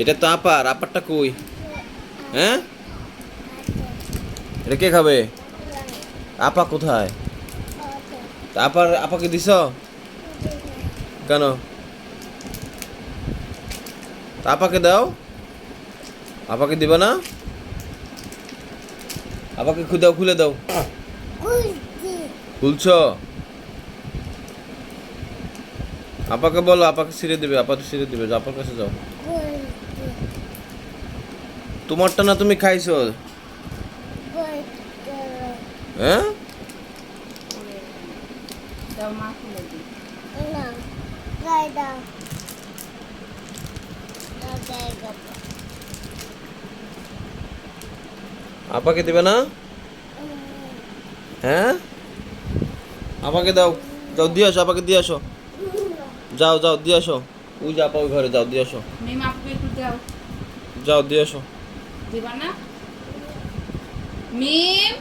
এটা তো আপারটা কই? হ্যাঁ, এটা কে খাবে? আপা কোথায়? তা আপাকে দিছ কেন? তা আপাকে দাও। আপাকে দিবা না? আপাকে খুলে দাও। খুলছ? আপাকে বলো, আপাকে ছিঁড়ে দিবে। আপা তো ছিঁড়ে দিবে, আপার কাছে যাও। তোমারটা না তুমি খাইছো? হ্যাঁ, দাও মা খুলে দিই। আপাকে দিবে না? হ্যাঁ, আপাকে দাও। যাও দিয়ে আসো, আপাকে দিয়ে আসো। যাও যাও দিয়ে আসো। ওই যে আপা ওই ঘরে, যাও দিয়ে আসো। মিম আপুকে একটু দাও। যাও দিয়ে আসো। দিবা না? মিম